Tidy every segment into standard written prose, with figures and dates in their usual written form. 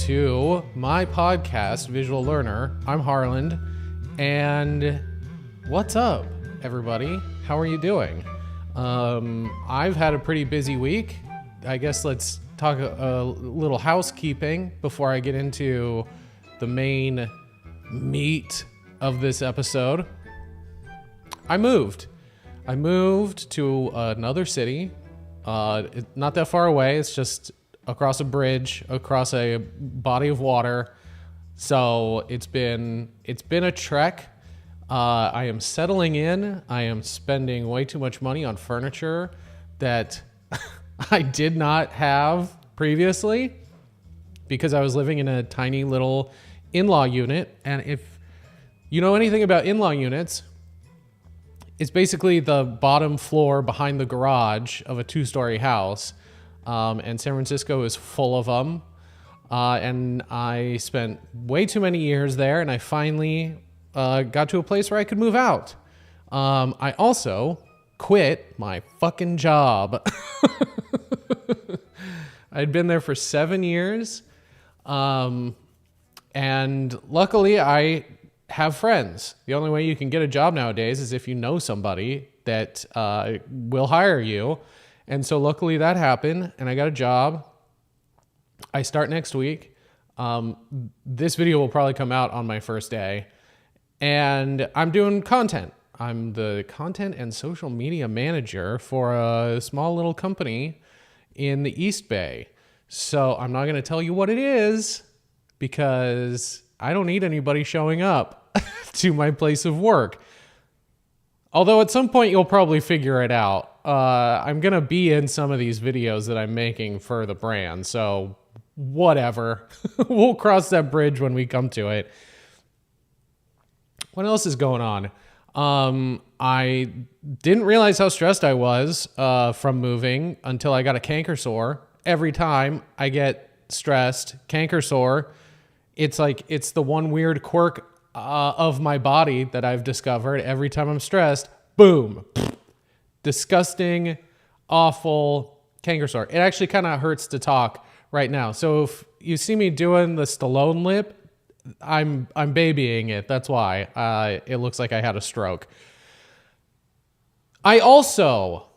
to my podcast, Visual Learner. I'm Harland, and what's up, everybody? How are you doing? I've had a pretty busy week. I guess let's talk a little housekeeping before I get into the main meat of this episode. I moved to another city, not that far away. It's just across a bridge, across a body of water. So it's been a trek. I am settling in. I am spending way too much money on furniture that I did not have previously because I was living in a tiny little in-law unit. And if you know anything about in-law units, it's basically the bottom floor behind the garage of a 2-story house. And San Francisco is full of them. And I spent way too many years there, and I finally got to a place where I could move out. I also quit my fucking job. I'd been there for 7 years. And luckily, I have friends. The only way you can get a job nowadays is if you know somebody that will hire you. And so luckily that happened, and I got a job. I start next week. This video will probably come out on my first day. And I'm doing content. I'm the content and social media manager for a small little company in the East Bay. So I'm not going to tell you what it is because I don't need anybody showing up to my place of work. Although at some point you'll probably figure it out. I'm going to be in some of these videos that I'm making for the brand. So whatever. We'll cross that bridge when we come to it. What else is going on? I didn't realize how stressed I was from moving until I got a canker sore. Every time I get stressed, canker sore, it's the one weird quirk of my body that I've discovered. Every time I'm stressed, boom, disgusting, awful canker sore. It actually kind of hurts to talk right now. So if you see me doing the Stallone lip, I'm babying it. That's why it looks like I had a stroke. I also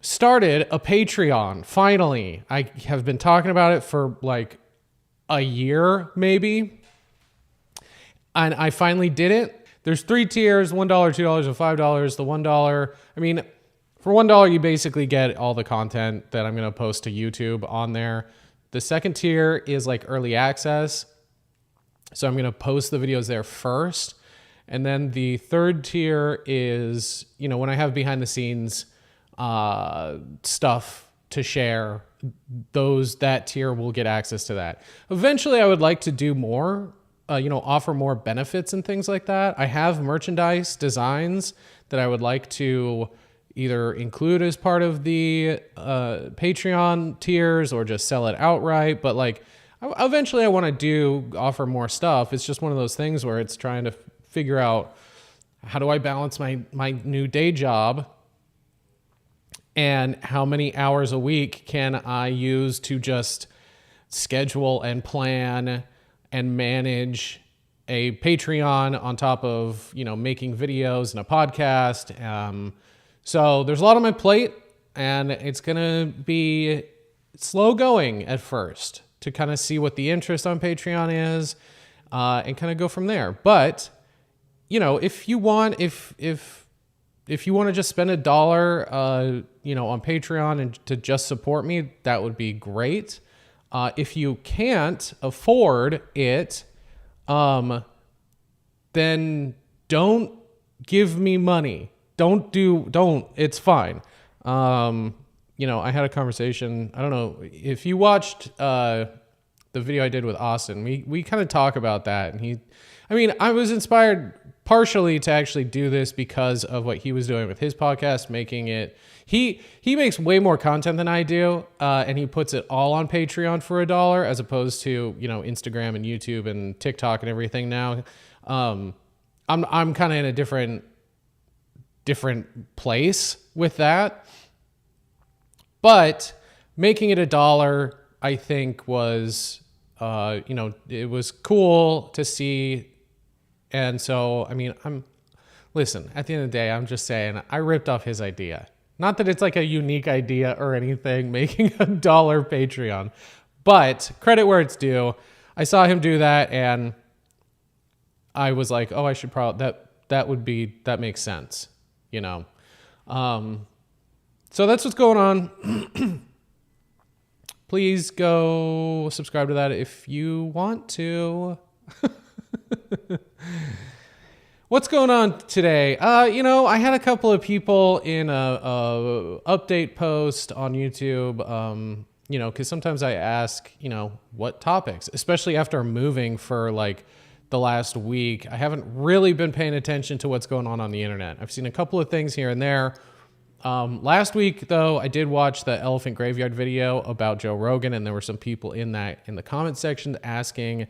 started a Patreon. Finally, I have been talking about it for like a year, maybe. And I finally did it. There's 3 tiers, $1, $2, and $5. The $1, I mean, for $1, you basically get all the content that I'm going to post to YouTube on there. The second tier is like early access. So I'm going to post the videos there first. And then the third tier is, when I have behind the scenes stuff to share, that tier will get access to that. Eventually, I would like to do more, offer more benefits and things like that. I have merchandise designs that I would like to either include as part of the Patreon tiers or just sell it outright. But eventually I want to offer more stuff. It's just one of those things where it's trying to figure out how do I balance my new day job and how many hours a week can I use to just schedule and plan and manage a Patreon on top of, making videos and a podcast. So there's a lot on my plate, and it's going to be slow going at first to kind of see what the interest on Patreon is, and kind of go from there. But, if you want to just spend $1, on Patreon and to just support me, that would be great. If you can't afford it, then don't give me money. Don't. It's fine. I had a conversation. I don't know if you watched the video I did with Austin. We kind of talk about that, and I was inspired partially to actually do this because of what he was doing with his podcast, making it. He makes way more content than I do, and he puts it all on Patreon for $1, as opposed to Instagram and YouTube and TikTok and everything now. I'm kind of in a different place with that. But making it $1, I think, was it was cool to see. And so, I mean, listen, at the end of the day, I'm just saying I ripped off his idea. Not that it's like a unique idea or anything, making $1 Patreon, but credit where it's due. I saw him do that and I was like, oh, I should probably, that makes sense, So that's what's going on. Please go subscribe to that if you want to. What's going on today? I had a couple of people in a update post on YouTube, because sometimes I ask, what topics, especially after moving for like the last week. I haven't really been paying attention to what's going on the internet. I've seen a couple of things here and there. Last week, though, I did watch the Elephant Graveyard video about Joe Rogan, and there were some people in the comment section asking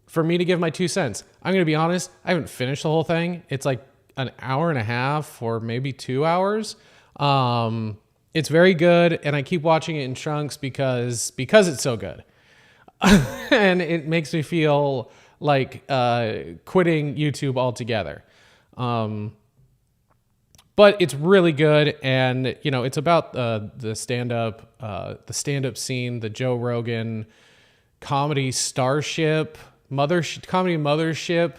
for me to give my 2 cents. I'm going to be honest, I haven't finished the whole thing. It's like an hour and a half or maybe 2 hours. It's very good, and I keep watching it in chunks because it's so good. And it makes me feel like quitting YouTube altogether. But it's really good, and it's about the stand-up scene, the Joe Rogan comedy starship, comedy mothership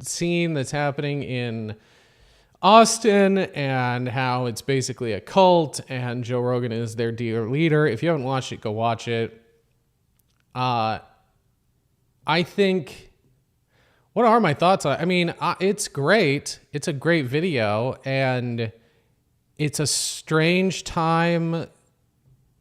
scene that's happening in Austin, and how it's basically a cult, and Joe Rogan is their dear leader. If you haven't watched it, go watch it. I think. What are my thoughts on it? I mean, it's great. It's a great video, and it's a strange time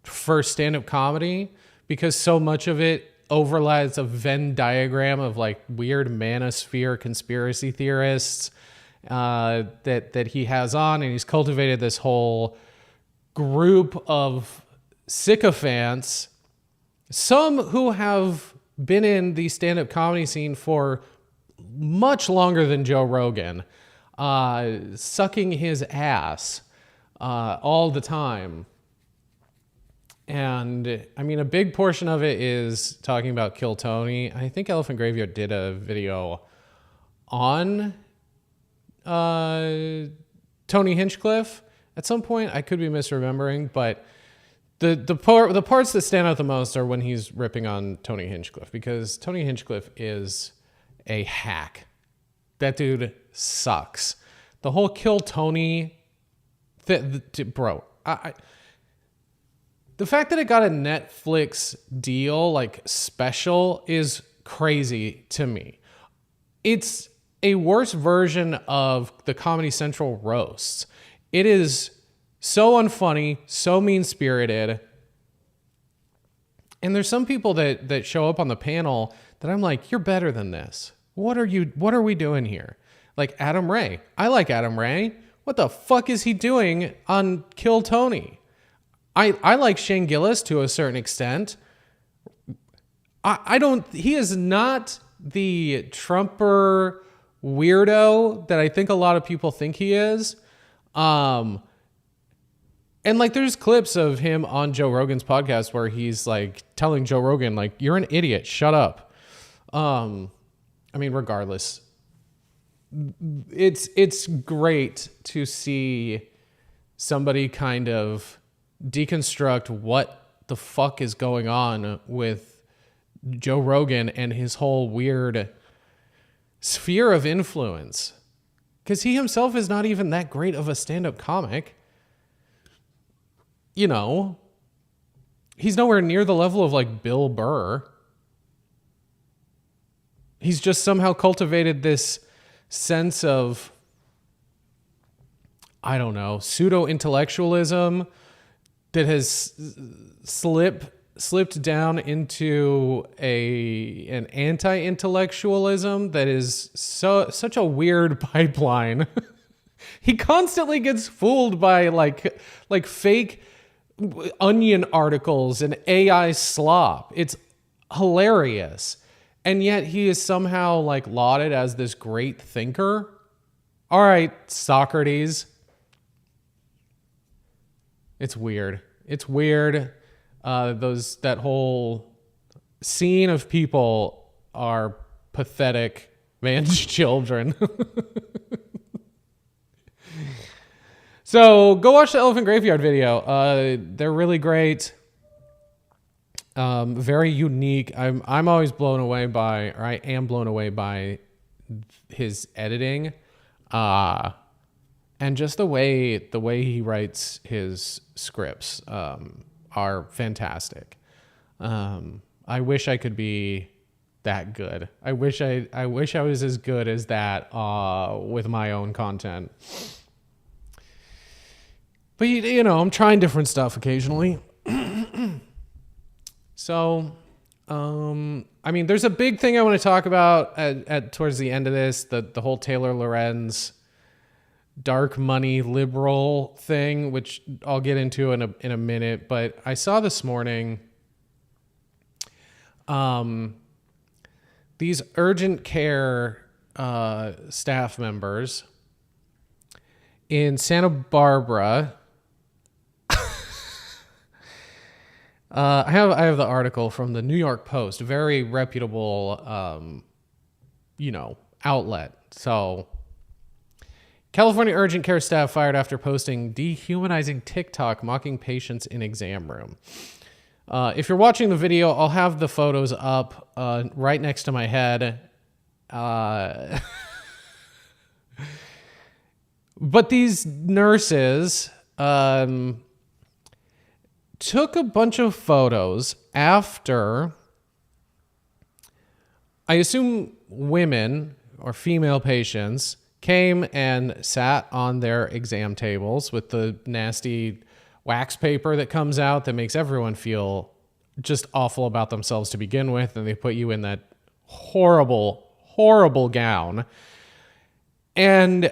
for stand-up comedy because so much of it overlaps a Venn diagram of like weird manosphere conspiracy theorists that he has on, and he's cultivated this whole group of sycophants, some who have been in the stand-up comedy scene for much longer than Joe Rogan, sucking his ass all the time. And I mean, a big portion of it is talking about Kill Tony. I think Elephant Graveyard did a video on Tony Hinchcliffe at some point. I could be misremembering, but the parts that stand out the most are when he's ripping on Tony Hinchcliffe, because Tony Hinchcliffe is a hack. That dude sucks. The whole Kill Tony bro. The fact that it got a Netflix deal, like special, is crazy to me. It's a worse version of the Comedy Central roasts. It is so unfunny, so mean-spirited. And there's some people that show up on the panel that I'm like, you're better than this. What are we doing here? Like Adam Ray. I like Adam Ray. What the fuck is he doing on Kill Tony? I like Shane Gillis to a certain extent. He is not the Trumper weirdo that I think a lot of people think he is. And like there's clips of him on Joe Rogan's podcast where he's like telling Joe Rogan, like, you're an idiot, shut up. I mean, regardless, it's great to see somebody kind of deconstruct what the fuck is going on with Joe Rogan and his whole weird sphere of influence. Because he himself is not even that great of a stand-up comic. He's nowhere near the level of like Bill Burr. He's just somehow cultivated this sense of, I don't know, pseudo-intellectualism that has slipped down into an anti-intellectualism that is such a weird pipeline. He constantly gets fooled by like fake Onion articles and AI slop. It's hilarious. And yet he is somehow like lauded as this great thinker. All right, Socrates. It's weird. It's weird. That whole scene of people are pathetic man's children. So go watch the Elephant Graveyard video. They're really great. Very unique. I'm always blown away by, or I am blown away by his editing. And just the way he writes his scripts are fantastic. I wish I could be that good. I wish I was as good as that with my own content. But you know, I'm trying different stuff occasionally. So, I mean, there's a big thing I want to talk about at towards the end of this, the whole Taylor Lorenz dark money liberal thing, which I'll get into in a minute. But I saw this morning, these urgent care staff members in Santa Barbara. I have the article from the New York Post, a very reputable, outlet. So, California urgent care staff fired after posting dehumanizing TikTok mocking patients in exam room. If you're watching the video, I'll have the photos up right next to my head. But these nurses took a bunch of photos after, I assume, women or female patients came and sat on their exam tables with the nasty wax paper that comes out that makes everyone feel just awful about themselves to begin with. And they put you in that horrible, horrible gown. And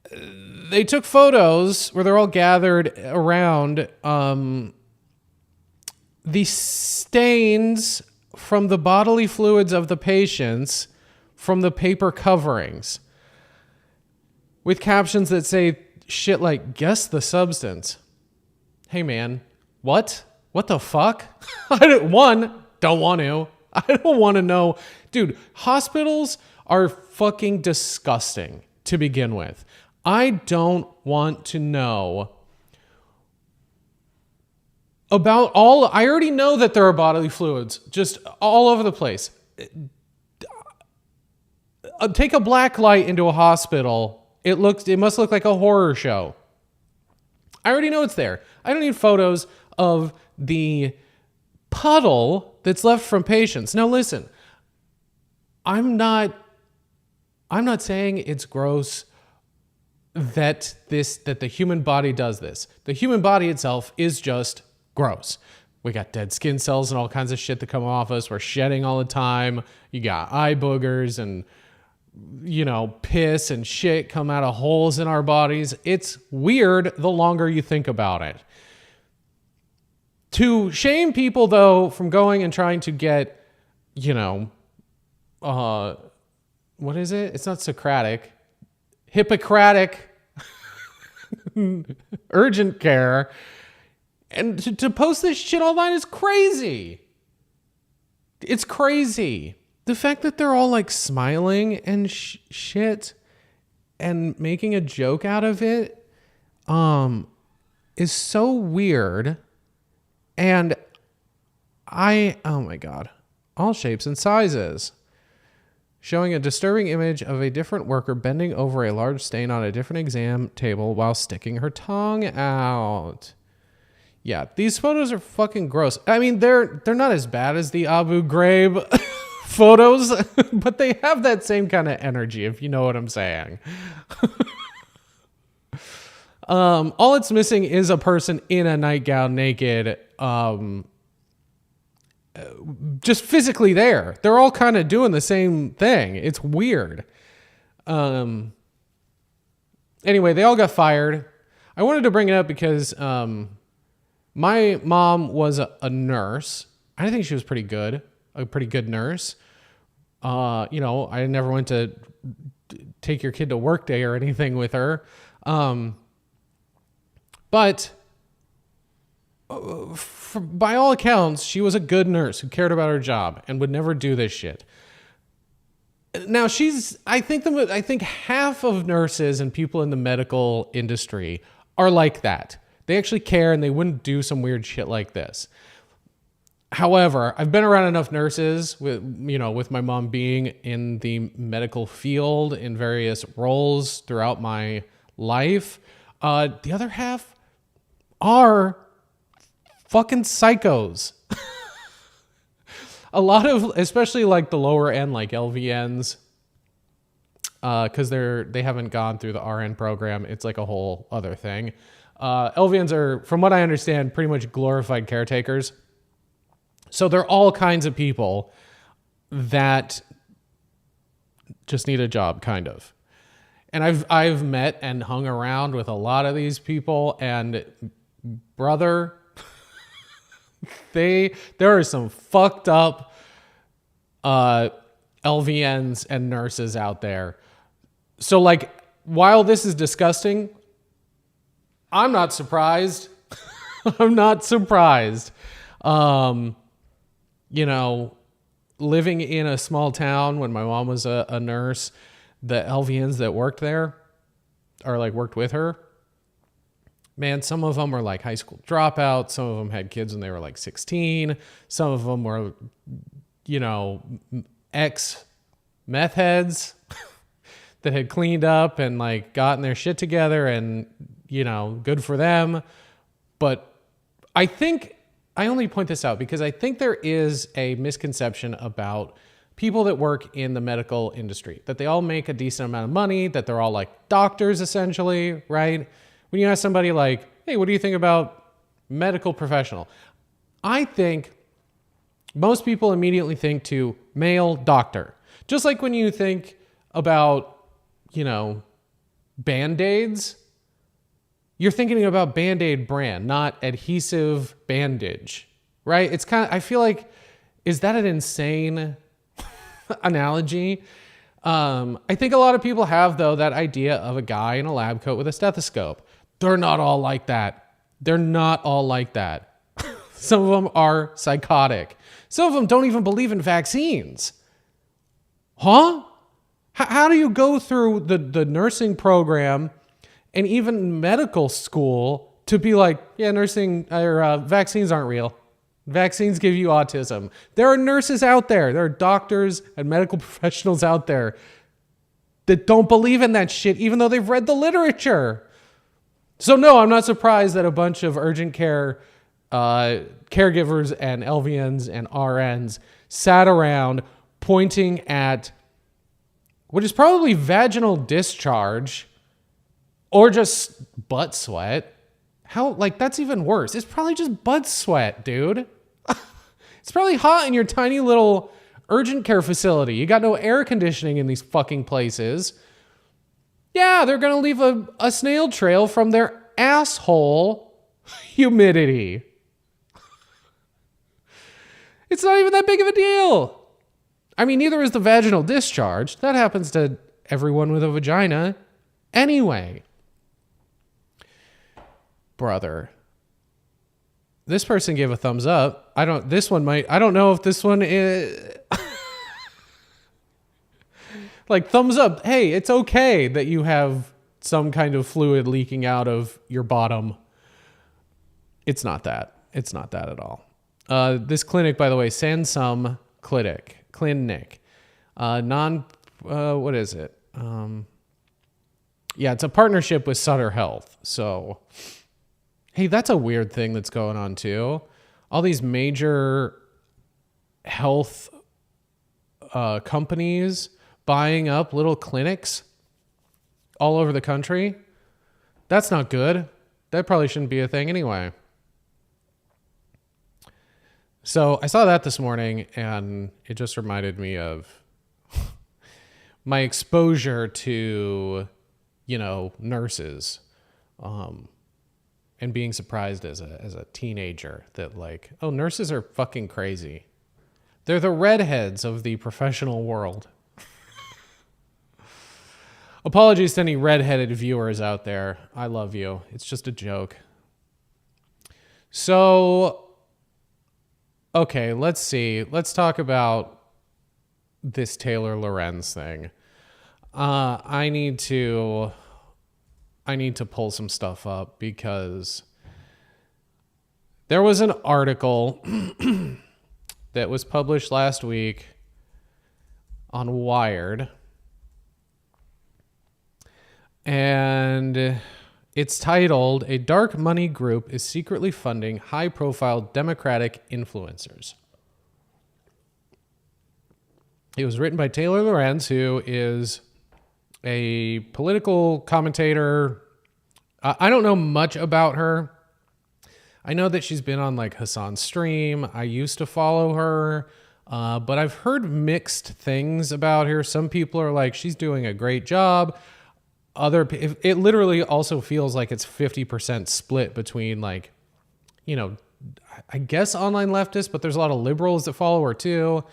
they took photos where they're all gathered around the stains from the bodily fluids of the patients from the paper coverings, with captions that say shit like, guess the substance. Hey man, what? What the fuck? Don't want to. I don't want to know. Dude, hospitals are fucking disgusting to begin with. I don't want to know about I already know that there are bodily fluids just all over the place. Take a black light into a hospital. It must look like a horror show. I already know it's there. I don't need photos of the puddle that's left from patients. Now listen, I'm not saying it's gross that the human body does this. The human body itself is just gross. We got dead skin cells and all kinds of shit that come off us. We're shedding all the time. You got eye boogers and, piss and shit come out of holes in our bodies. It's weird the longer you think about it. To shame people, though, from going and trying to get, what is it? It's not Socratic. Hippocratic urgent care. And to post this shit online is crazy. It's crazy. The fact that they're all like smiling and shit and making a joke out of it is so weird. And oh my God, all shapes and sizes. Showing a disturbing image of a different worker bending over a large stain on a different exam table while sticking her tongue out. Yeah, these photos are fucking gross. I mean, they're not as bad as the Abu Ghraib photos, but they have that same kind of energy, if you know what I'm saying. All it's missing is a person in a nightgown naked, just physically there. They're all kind of doing the same thing. It's weird. Anyway, they all got fired. I wanted to bring it up because my mom was a nurse. I think she was pretty good, a pretty good nurse. I never went to take your kid to work day or anything with her. But by all accounts, she was a good nurse who cared about her job and would never do this shit. Now I think half of nurses and people in the medical industry are like that. They actually care and they wouldn't do some weird shit like this. However, I've been around enough nurses with my mom being in the medical field in various roles throughout my life. The other half are fucking psychos. A lot of, especially like the lower end, like LVNs, because they haven't gone through the RN program. It's like a whole other thing. LVNs are, from what I understand, pretty much glorified caretakers. So they're all kinds of people that just need a job, kind of. And I've met and hung around with a lot of these people, and brother, there are some fucked up LVNs and nurses out there. So like, while this is disgusting, I'm not surprised. I'm not surprised. Living in a small town when my mom was a nurse, the LVNs that worked there or like worked with her, man, some of them were like high school dropouts. Some of them had kids when they were like 16. Some of them were, ex-meth heads that had cleaned up and like gotten their shit together, and, good for them. But I only point this out because I think there is a misconception about people that work in the medical industry, that they all make a decent amount of money, that they're all like doctors essentially, right? When you ask somebody like, hey, what do you think about medical professional? I think most people immediately think to male doctor. Just like when you think about, Band-Aids, you're thinking about Band-Aid brand, not adhesive bandage, right? It's kind of, I feel like, is that an insane analogy? I think a lot of people have, though, that idea of a guy in a lab coat with a stethoscope. They're not all like that. They're not all like that. Some of them are psychotic. Some of them don't even believe in vaccines. Huh? How do you go through the nursing program and even medical school to be like, yeah, nursing or vaccines aren't real. Vaccines give you autism. There are nurses out there. There are doctors and medical professionals out there that don't believe in that shit, even though they've read the literature. So no, I'm not surprised that a bunch of urgent care caregivers and LVNs and RNs sat around pointing at what is probably vaginal discharge or just butt sweat. That's even worse. It's probably just butt sweat, dude. It's probably hot in your tiny little urgent care facility. You got no air conditioning in these fucking places. Yeah, they're going to leave a snail trail from their asshole humidity. It's not even that big of a deal. I mean, neither is the vaginal discharge. That happens to everyone with a vagina anyway. Brother. This person gave a thumbs up. I don't know if this one is like thumbs up. Hey, it's okay that you have some kind of fluid leaking out of your bottom. It's not that. It's not that at all. This clinic, by the way, Sansum Clinic. What is it? Yeah, it's a partnership with Sutter Health. So, hey, that's a weird thing that's going on too. All these major health companies buying up little clinics all over the country. That's not good. That probably shouldn't be a thing anyway. So I saw that this morning, and it just reminded me of my exposure to, nurses, and being surprised as a teenager that nurses are fucking crazy. They're the redheads of the professional world. Apologies to any redheaded viewers out there. I love you. It's just a joke. So, okay, let's see. Let's talk about this Taylor Lorenz thing. I need to pull some stuff up because there was an article that was published last week on Wired, and it's titled, "A Dark Money Group is Secretly Funding High-Profile Democratic Influencers." It was written by Taylor Lorenz, who is a political commentator. I don't know much about her. I know that she's been on like Hassan's stream. I used to follow her, but I've heard mixed things about her. Some people are like, she's doing a great job. It literally also feels like it's 50% split between like, you know, I guess online leftists, but there's a lot of liberals that follow her too.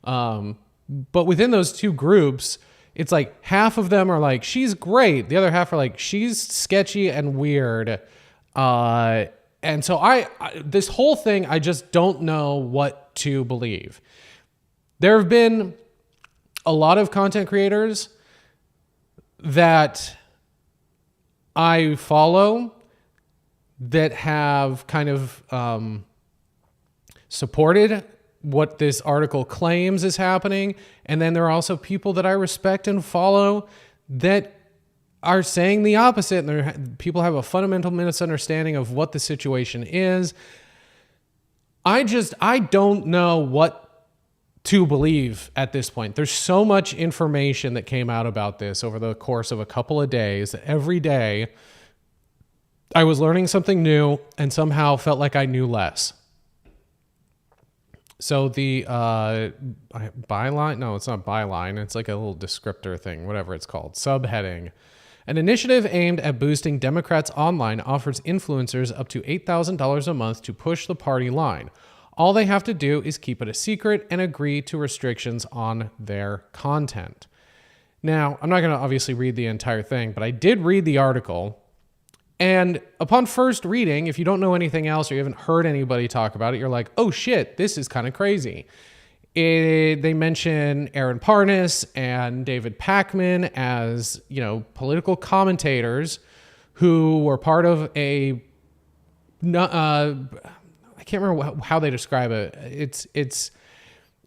But within those two groups, it's like half of them are like, she's great. The other half are like, she's sketchy and weird. And so this whole thing, I just don't know what to believe. There have been a lot of content creators that I follow that have kind of supported what this article claims is happening. And then there are also people that I respect and follow that are saying the opposite. And people have a fundamental misunderstanding of what the situation is. I don't know what to believe at this point. There's so much information that came out about this over the course of a couple of days that every day I was learning something new and somehow felt like I knew less. So the byline, no, it's not byline. It's like a little descriptor thing, whatever it's called. Subheading. An initiative aimed at boosting Democrats online offers influencers up to $8,000 a month to push the party line. All they have to do is keep it a secret and agree to restrictions on their content. Now, I'm not going to obviously read the entire thing, but I did read the article. And upon first reading, if you don't know anything else or you haven't heard anybody talk about it, you're like, oh shit, this is kind of crazy. They mention Aaron Parnas and David Pakman as, you know, political commentators who were part of I can't remember how they describe it. It's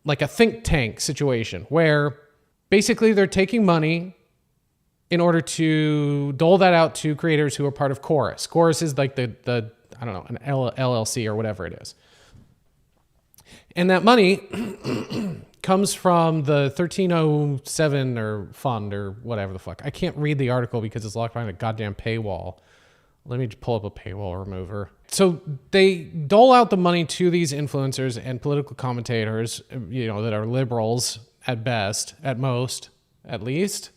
like a think tank situation where basically they're taking money in order to dole that out to creators who are part of Chorus. Chorus is like the I don't know, an LLC or whatever it is. And that money comes from the 1307 or fund or whatever the fuck. I can't read the article because it's locked behind a goddamn paywall. Let me just pull up a paywall remover. So they dole out the money to these influencers and political commentators, you know, that are liberals at best, at most, at least,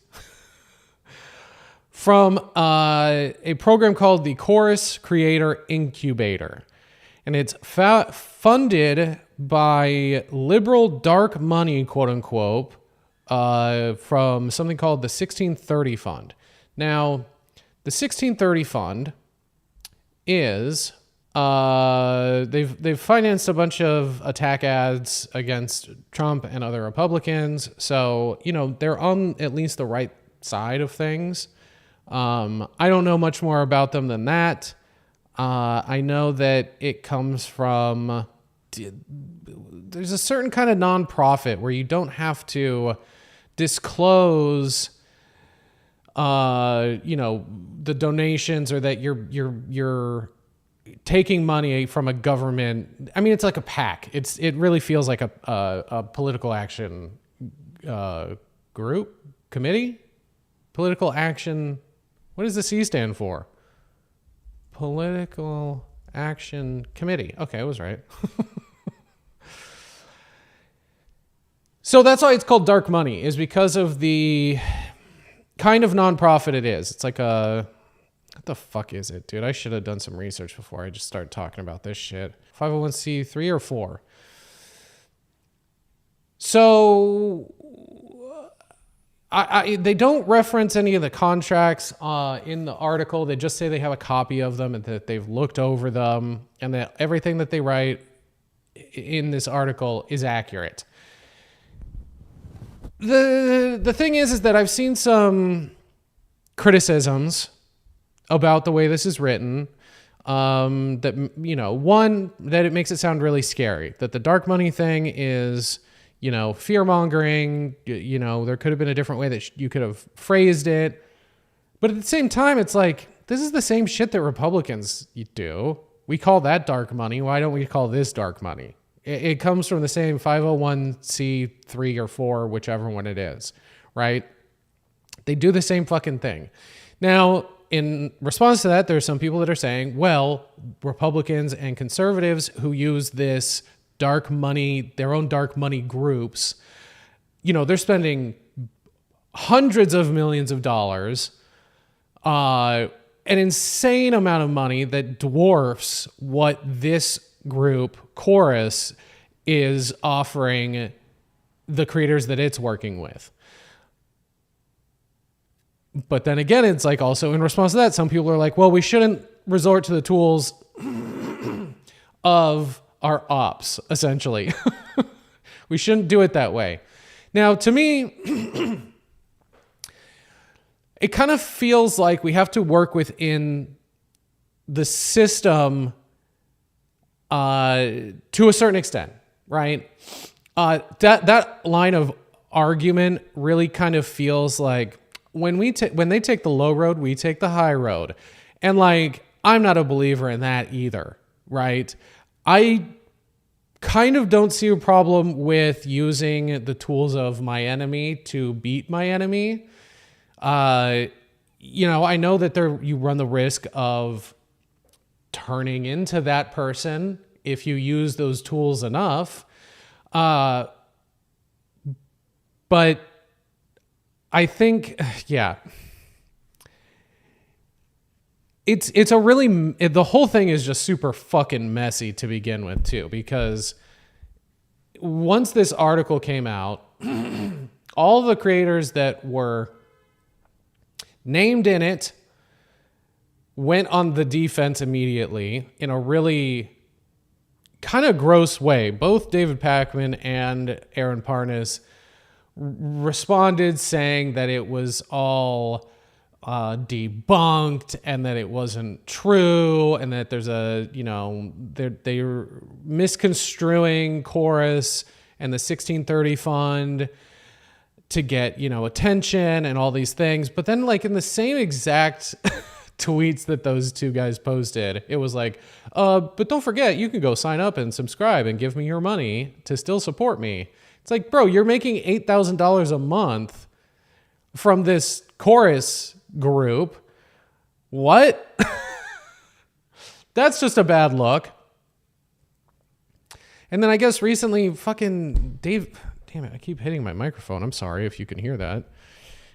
from a program called the Chorus Creator Incubator. And it's funded by liberal dark money, quote unquote, from something called the 1630 Fund. Now, the 1630 Fund is they've financed a bunch of attack ads against Trump and other Republicans. So, you know, they're on at least the right side of things. I don't know much more about them than that. I know that it comes from, there's a certain kind of nonprofit where you don't have to disclose, you know, the donations or that you're taking money from a government. I mean, it's like a PAC. It really feels like a political action group, committee, political action. What does the C stand for? Political Action Committee. Okay, I was right. So that's why it's called dark money, is because of the kind of nonprofit it is. It's like what the fuck is it, dude? I should have done some research before I just started talking about this shit. 501c3 or 4. So They don't reference any of the contracts in the article. They just say they have a copy of them and that they've looked over them and that everything that they write in this article is accurate. The thing is that I've seen some criticisms about the way this is written. That, you know, one, that it makes it sound really scary, that the dark money thing is, you know, fear mongering. You know, there could have been a different way that you could have phrased it. But at the same time, it's like, this is the same shit that Republicans do. We call that dark money. Why don't we call this dark money? It comes from the same 501c3 or 4, whichever one it is, right? They do the same fucking thing. Now, in response to that, there's some people that are saying, well, Republicans and conservatives who use this dark money, their own dark money groups, you know, they're spending hundreds of millions of dollars, an insane amount of money that dwarfs what this group, Chorus, is offering the creators that it's working with. But then again, it's like also in response to that, some people are like, well, we shouldn't resort to the tools of our ops, essentially. We shouldn't do it that way. Now, to me, it kind of feels like we have to work within the system to a certain extent, right? That line of argument really kind of feels like when they take the low road, we take the high road. And like, I'm not a believer in that either, right? I kind of don't see a problem with using the tools of my enemy to beat my enemy. You know, I know that you run the risk of turning into that person if you use those tools enough. But I think, yeah, it's a really, the whole thing is just super fucking messy to begin with too, because once this article came out, all the creators that were named in it went on the defense immediately in a really kind of gross way. Both David Pakman and Aaron Parnas responded saying that it was all debunked and that it wasn't true and that there's they're misconstruing Chorus and the 1630 fund to get, attention and all these things. But then like in the same exact tweets that those two guys posted, it was like, but don't forget, you can go sign up and subscribe and give me your money to still support me. It's like, bro, you're making $8,000 a month from this Chorus group. What? That's just a bad look. And then I guess recently fucking Dave, damn it, I keep hitting my microphone. I'm sorry if you can hear that.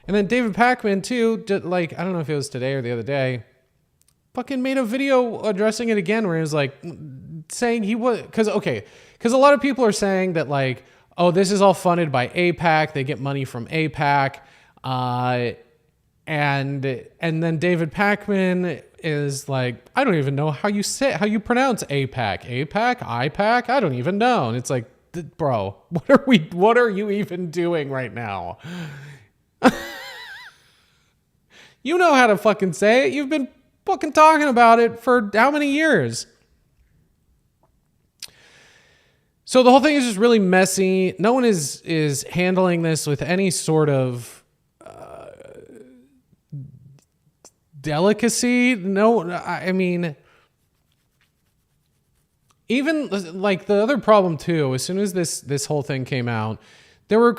And then David Pakman too, did, like, I don't know if it was today or the other day, fucking made a video addressing it again where he was like saying he was, because a lot of people are saying that like, oh, this is all funded by AIPAC. They get money from AIPAC. And then David Pakman is like, I don't even know how you pronounce AIPAC. IPAC? I don't even know. And it's like, bro, what are you even doing right now? You know how to fucking say it. You've been fucking talking about it for how many years? So the whole thing is just really messy. No one is handling this with any sort of delicacy. No, I mean, even like the other problem too, as soon as this whole thing came out, there were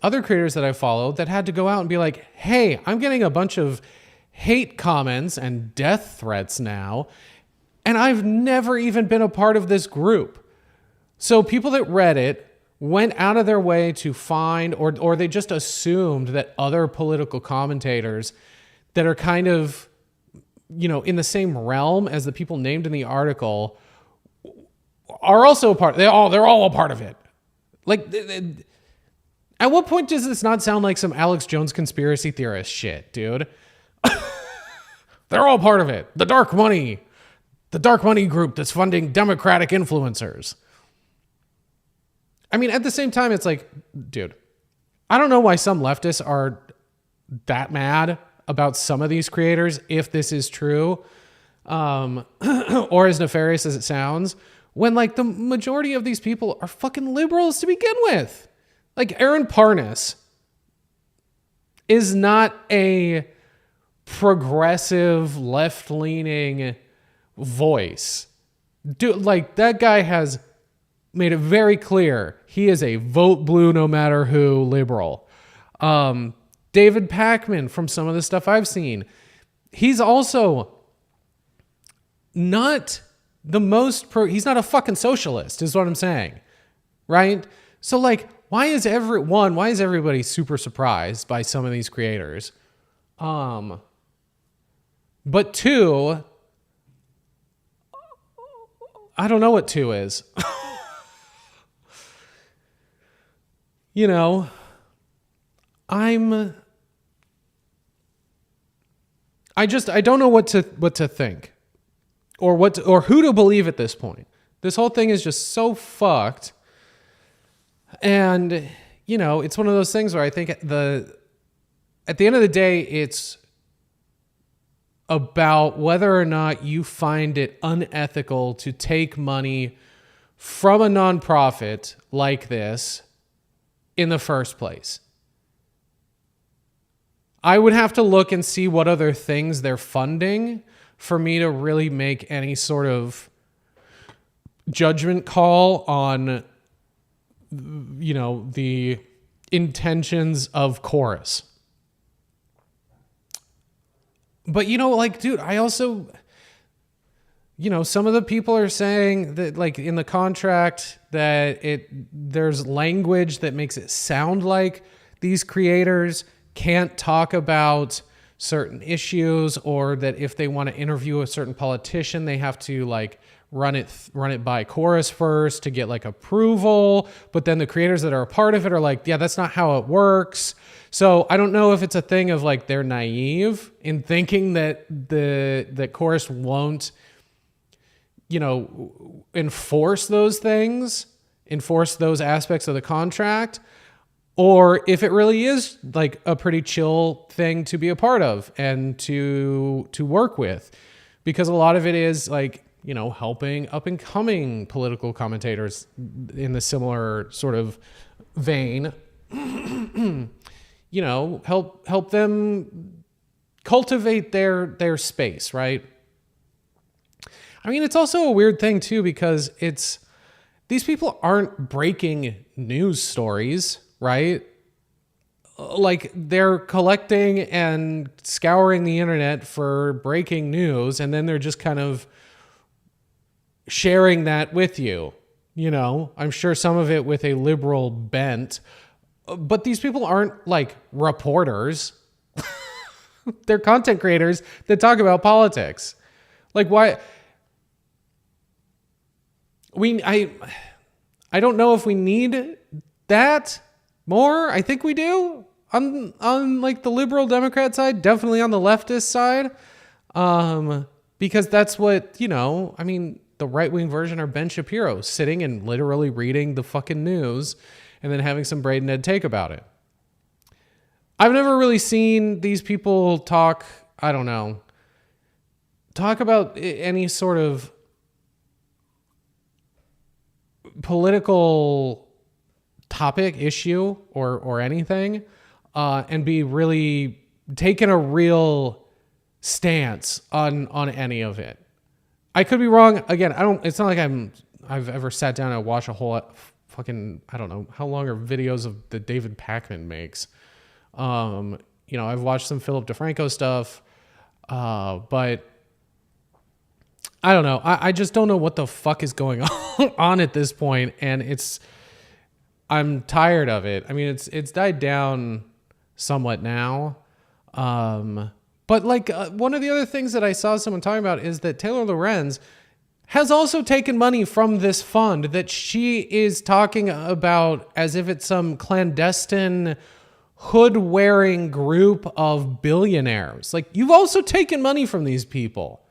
other creators that I followed that had to go out and be like, hey, I'm getting a bunch of hate comments and death threats now, and I've never even been a part of this group. So people that read it went out of their way to find, or they just assumed that other political commentators that are kind of, in the same realm as the people named in the article are also a part. They're all a part of it. Like, At what point does this not sound like some Alex Jones conspiracy theorist shit, dude? They're all part of it. The dark money group that's funding Democratic influencers. I mean, at the same time, it's like, dude, I don't know why some leftists are that mad about some of these creators, if this is true, or as nefarious as it sounds, when like the majority of these people are fucking liberals to begin with. Like Aaron Parnas is not a progressive left-leaning voice. Dude, like that guy has made it very clear he is a vote blue no matter who liberal. David Pakman, from some of the stuff I've seen, he's also not the most he's not a fucking socialist, is what I'm saying. Right? So like, why is everybody super surprised by some of these creators? But two, I don't know what two is. You know, I don't know what to think or who to believe at this point. This whole thing is just so fucked. And, you know, it's one of those things where I think at the end of the day, it's about whether or not you find it unethical to take money from a nonprofit like this in the first place. I would have to look and see what other things they're funding for me to really make any sort of judgment call on, you know, the intentions of Chorus. But, you know, like, dude, I also, you know, some of the people are saying that, like, in the contract that there's language that makes it sound like these creators can't talk about certain issues, or that if they want to interview a certain politician, they have to, like, run it by Chorus first to get, like, approval. But then the creators that are a part of it are like, yeah, that's not how it works. So I don't know if it's a thing of, like, they're naive in thinking that that Chorus won't, you know, enforce those aspects of the contract, or if it really is like a pretty chill thing to be a part of and to work with, because a lot of it is like, you know, helping up and coming political commentators in the similar sort of vein, you know, help them cultivate their space, right? I mean, it's also a weird thing too, because these people aren't breaking news stories, right? Like, they're collecting and scouring the internet for breaking news, and then they're just kind of sharing that with you. You know, I'm sure some of it with a liberal bent, but these people aren't like reporters. They're content creators that talk about politics. Like, why? I don't know if we need that more. I think we do on like the liberal Democrat side, definitely on the leftist side, because that's what, you know, I mean, the right-wing version are Ben Shapiro sitting and literally reading the fucking news and then having some brain dead take about it. I've never really seen these people talk about any sort of political topic, issue, or anything, and be really taking a real stance on any of it. I could be wrong. Again, it's not like I've ever sat down and watched a whole fucking, I don't know, how long are videos of that David Pakman makes. You know, I've watched some Philip DeFranco stuff, but I don't know. I just don't know what the fuck is going on at this point, and I'm tired of it. I mean, it's died down somewhat now. But like one of the other things that I saw someone talking about is that Taylor Lorenz has also taken money from this fund that she is talking about as if it's some clandestine hood-wearing group of billionaires. Like, you've also taken money from these people.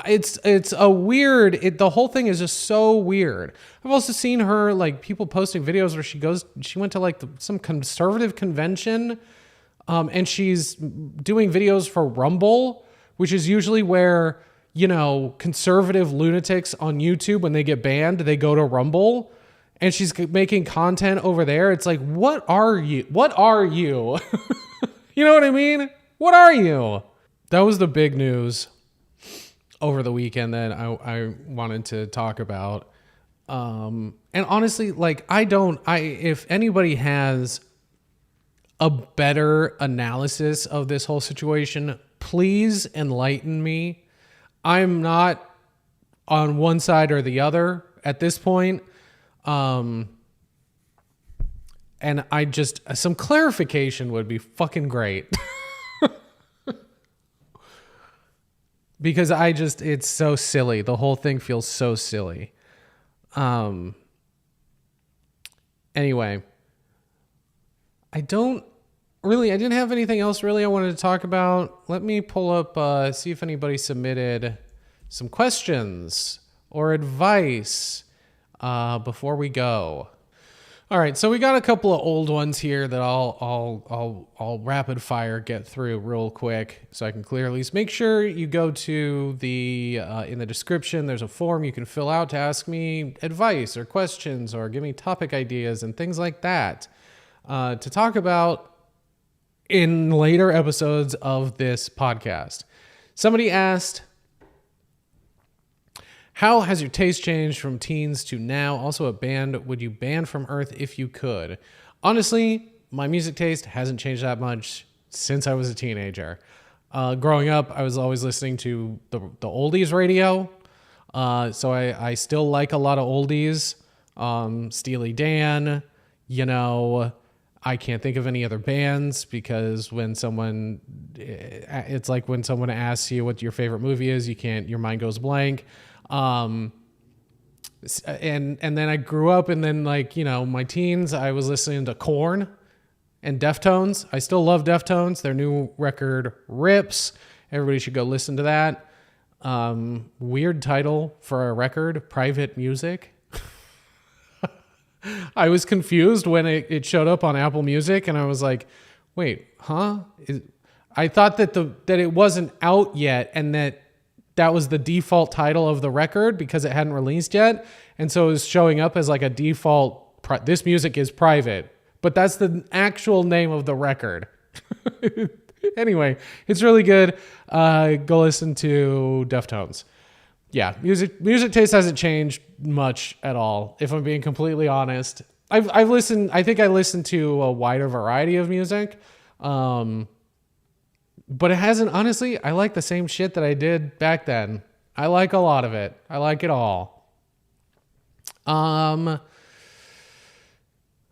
It's a weird, the whole thing is just so weird. I've also seen her, like, people posting videos where she went to like some conservative convention, and she's doing videos for Rumble, which is usually where, you know, conservative lunatics on YouTube, when they get banned, they go to Rumble, and she's making content over there. It's like, what are you? What are you? You know what I mean? What are you? That was the big news over the weekend that I wanted to talk about. And honestly, like, if anybody has a better analysis of this whole situation, please enlighten me. I'm not on one side or the other at this point. And some clarification would be fucking great. Because it's so silly. The whole thing feels so silly. Anyway, I didn't have anything else really I wanted to talk about. Let me pull up, see if anybody submitted some questions or advice before we go. All right, so we got a couple of old ones here that I'll rapid fire get through real quick so I can clear these. Make sure you go to in the description. There's a form you can fill out to ask me advice or questions or give me topic ideas and things like that to talk about in later episodes of this podcast. Somebody asked, how has your taste changed from teens to now? Also, a band would you ban from Earth if you could? Honestly, my music taste hasn't changed that much since I was a teenager. Growing up, I was always listening to the oldies radio. So I still like a lot of oldies. Steely Dan, you know, I can't think of any other bands because it's like when someone asks you what your favorite movie is, your mind goes blank. And then I grew up, and then, like, you know, my teens, I was listening to Korn and Deftones. I still love Deftones. Their new record rips. Everybody should go listen to that. Weird title for a record, Private Music. I was confused when it showed up on Apple Music, and I was like, wait, huh? I thought that it wasn't out yet, and that was the default title of the record because it hadn't released yet. And so it was showing up as like a default, this music is private, but that's the actual name of the record. Anyway, it's really good. Go listen to Deftones. Yeah, music taste hasn't changed much at all, if I'm being completely honest. I think I listened to a wider variety of music. But it hasn't, honestly, I like the same shit that I did back then. I like a lot of it. I like it all.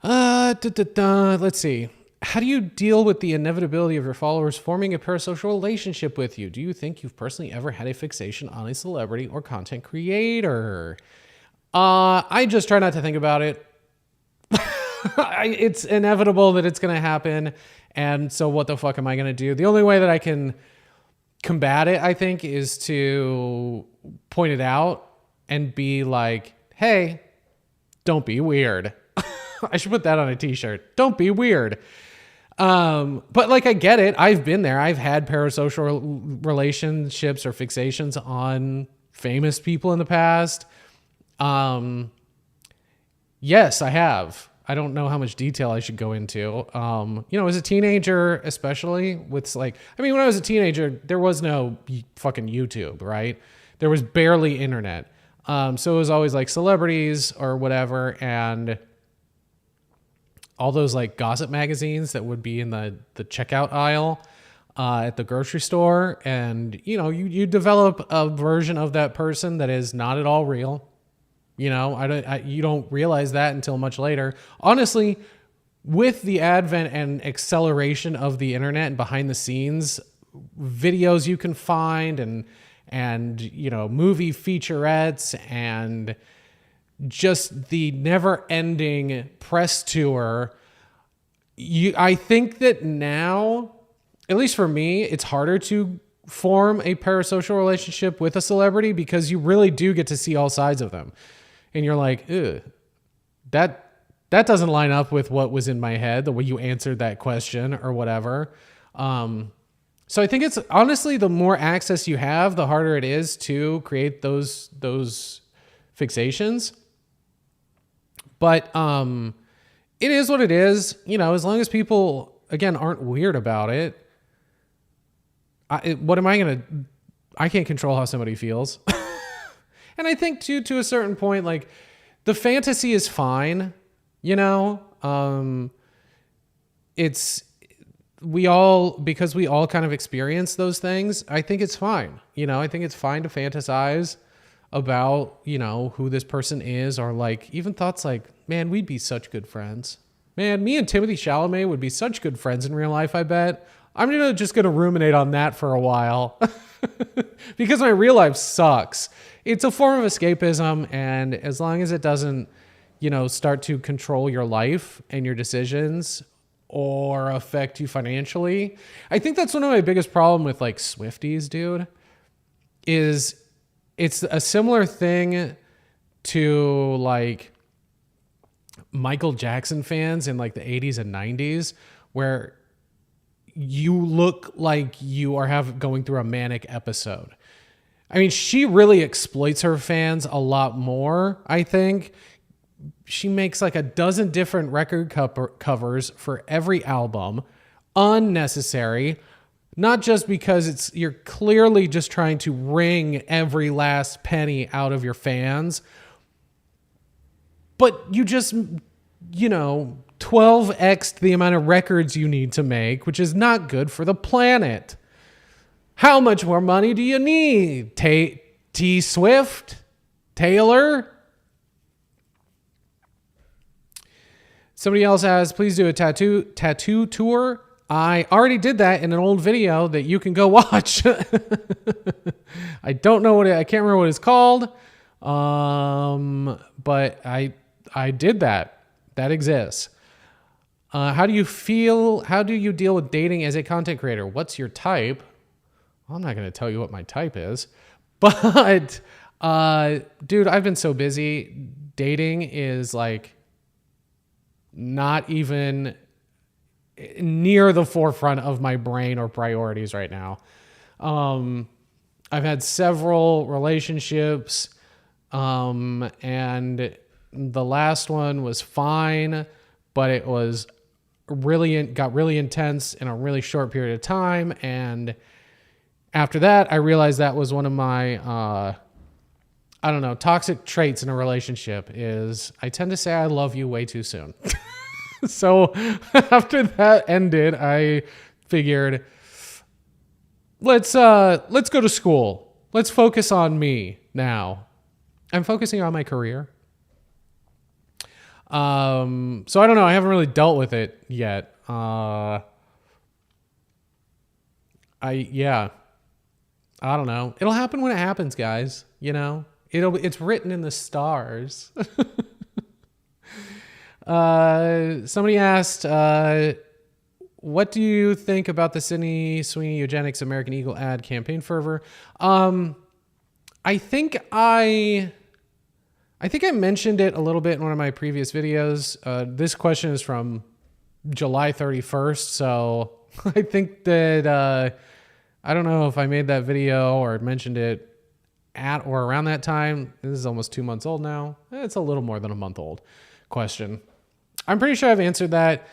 Let's see. How do you deal with the inevitability of your followers forming a parasocial relationship with you? Do you think you've personally ever had a fixation on a celebrity or content creator? I just try not to think about it. It's inevitable that it's going to happen. And so what the fuck am I going to do? The only way that I can combat it, I think, is to point it out and be like, hey, don't be weird. I should put that on a t-shirt. Don't be weird. But like, I get it. I've been there. I've had parasocial relationships or fixations on famous people in the past. Yes, I have. I don't know how much detail I should go into. As a teenager, especially with when I was a teenager, there was no fucking YouTube, right? There was barely internet. So it was always like celebrities or whatever. And all those like gossip magazines that would be in the checkout aisle, at the grocery store. And, you develop a version of that person that is not at all real. You don't realize that until much later. Honestly, with the advent and acceleration of the internet and behind the scenes videos you can find and you know, movie featurettes and just the never-ending press tour. I think that now, at least for me, it's harder to form a parasocial relationship with a celebrity because you really do get to see all sides of them. And you're like, ew, that doesn't line up with what was in my head, the way you answered that question or whatever. So I think it's honestly, the more access you have, the harder it is to create those fixations. But it is what it is, you know, as long as people, again, aren't weird about it. I can't control how somebody feels. And I think too, to a certain point, like the fantasy is fine, you know, because we all kind of experience those things. I think it's fine. You know, I think it's fine to fantasize about, you know, who this person is, or like even thoughts like, man, we'd be such good friends. Man, me and Timothée Chalamet would be such good friends in real life, I bet. I'm just going to ruminate on that for a while because my real life sucks. It's a form of escapism. And as long as it doesn't, you know, start to control your life and your decisions or affect you financially. I think that's one of my biggest problem with like Swifties, dude, is it's a similar thing to like Michael Jackson fans in like the 80s and 90s, where you look like you are going through a manic episode. I mean, she really exploits her fans a lot more, I think. She makes like a dozen different record covers for every album. Unnecessary. Not just because you're clearly just trying to wring every last penny out of your fans, but you just, you know, 12x'd the amount of records you need to make, which is not good for the planet. How much more money do you need? T Swift? Taylor? Somebody else has, please do a tattoo tour. I already did that in an old video that you can go watch. I don't know I can't remember what it's called. But I did that. That exists. How do you feel? How do you deal with dating as a content creator? What's your type? Well, I'm not going to tell you what my type is, but, dude, I've been so busy. Dating is like not even near the forefront of my brain or priorities right now. I've had several relationships, and the last one was fine, but it was got really intense in a really short period of time. And after that, I realized that was one of my, toxic traits in a relationship is I tend to say I love you way too soon. So after that ended, I figured, let's go to school. Let's focus on me now. I'm focusing on my career. So I don't know. I haven't really dealt with it yet. I don't know. It'll happen when it happens, guys. You know, it's written in the stars. Somebody asked, what do you think about the Sydney Sweeney Eugenics American Eagle ad campaign fervor? I think I mentioned it a little bit in one of my previous videos. This question is from July 31st. So I think that, I don't know if I made that video or mentioned it at or around that time. This is almost 2 months old now. It's a little more than a month old question. I'm pretty sure I've answered that.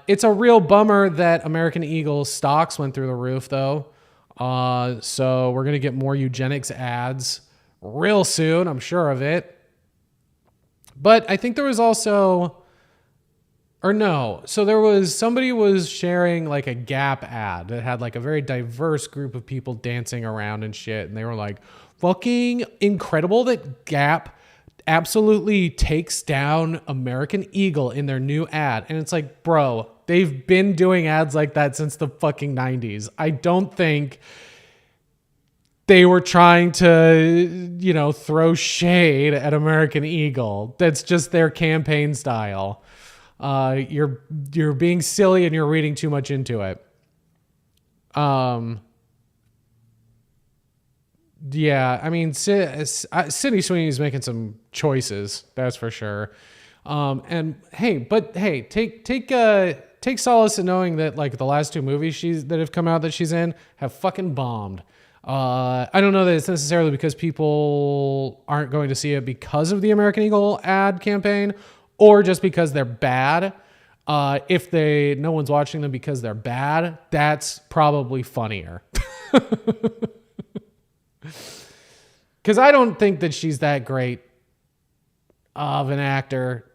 It's a real bummer that American Eagle stocks went through the roof, though. So we're going to get more eugenics ads real soon. I'm sure of it. But I think there was also, somebody was sharing like a Gap ad that had like a very diverse group of people dancing around and shit. And they were like, fucking incredible that Gap absolutely takes down American Eagle in their new ad. And it's like, bro, They've been doing ads like that since the fucking 90s. I don't think they were trying to, throw shade at American Eagle. That's just their campaign style. You're being silly and you're reading too much into it. Yeah, I mean, Sydney Sweeney's making some choices, that's for sure. And hey, take solace in knowing that like the last two movies that have come out that she's in have fucking bombed. I don't know that it's necessarily because people aren't going to see it because of the American Eagle ad campaign, or just because they're bad. If no one's watching them because they're bad, that's probably funnier. Because I don't think that she's that great of an actor.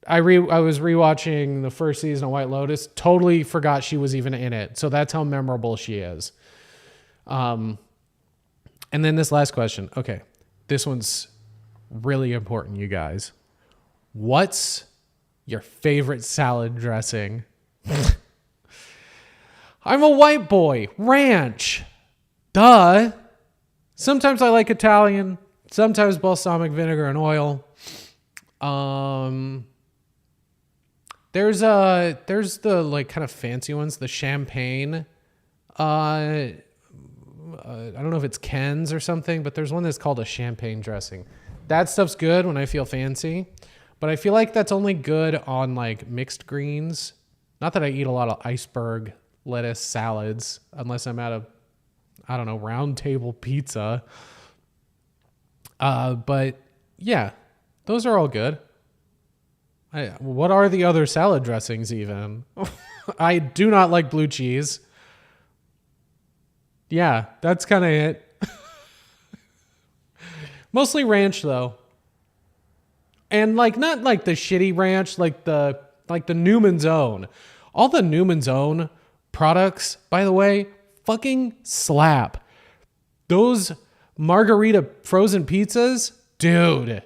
I was rewatching the first season of White Lotus. Totally forgot she was even in it. So that's how memorable she is. And then this last question. Okay, this one's really important, you guys. What's your favorite salad dressing? I'm a white boy. Ranch. Duh. Sometimes I like Italian. Sometimes balsamic vinegar and oil. There's the like kind of fancy ones, the champagne. I don't know if it's Ken's or something, but there's one that's called a champagne dressing. That stuff's good when I feel fancy, but I feel like that's only good on like mixed greens. Not that I eat a lot of iceberg lettuce salads unless I'm at a round table pizza. But yeah, those are all good. What are the other salad dressings even? I do not like blue cheese. Yeah, that's kind of it. Mostly ranch though. And like not like the shitty ranch, like the Newman's Own. All the Newman's Own products, by the way, fucking slap. Those margarita frozen pizzas, dude.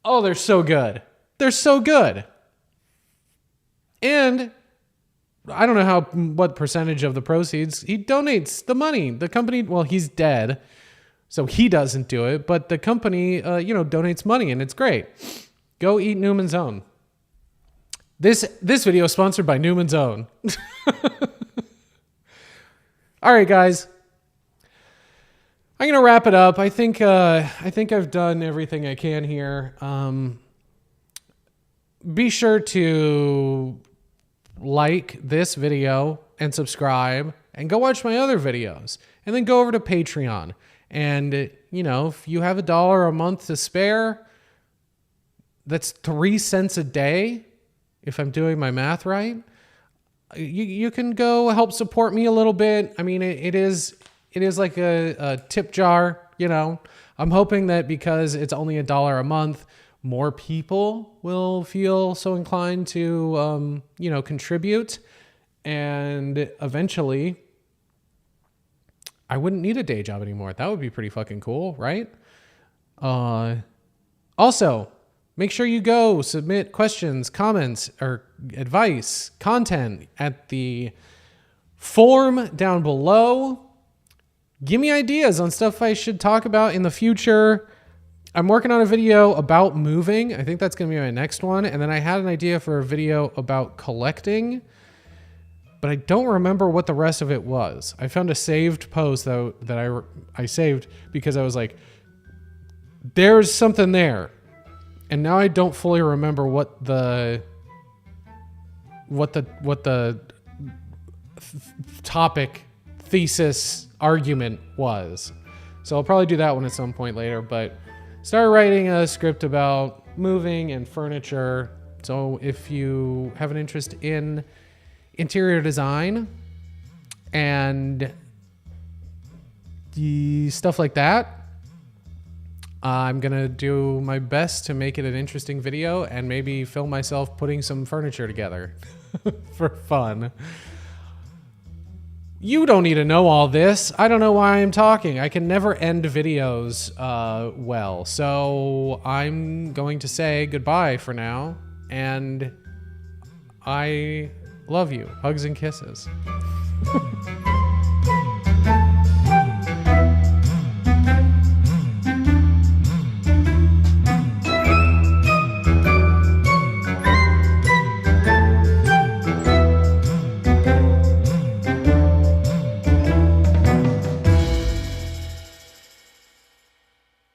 Oh, they're so good. They're so good. And I don't know what percentage of the proceeds he donates the money. The company, well, he's dead, so he doesn't do it, but the company, donates money, and it's great. Go eat Newman's Own. This video is sponsored by Newman's Own. All right, guys. I'm gonna wrap it up. I think I've done everything I can here. Be sure to like this video and subscribe and go watch my other videos, and then go over to Patreon. And if you have $1 a month to spare, that's 3 cents a day. If I'm doing my math right, you can go help support me a little bit. I mean, it is like a tip jar, I'm hoping that because it's only $1 a month, more people will feel so inclined to, contribute. And eventually I wouldn't need a day job anymore. That would be pretty fucking cool, right? Also, make sure you go submit questions, comments, or advice, content at the form down below. Give me ideas on stuff I should talk about in the future. I'm working on a video about moving. I think that's going to be my next one. And then I had an idea for a video about collecting, but I don't remember what the rest of it was. I found a saved post though that I saved because I was like, there's something there. And now I don't fully remember what the topic, thesis, argument was. So I'll probably do that one at some point later, but started writing a script about moving and furniture. So if you have an interest in interior design and the stuff like that, I'm gonna do my best to make it an interesting video and maybe film myself putting some furniture together for fun. You don't need to know all this. I don't know why I'm talking. I can never end videos well. So I'm going to say goodbye for now. And I Love you. Hugs and kisses.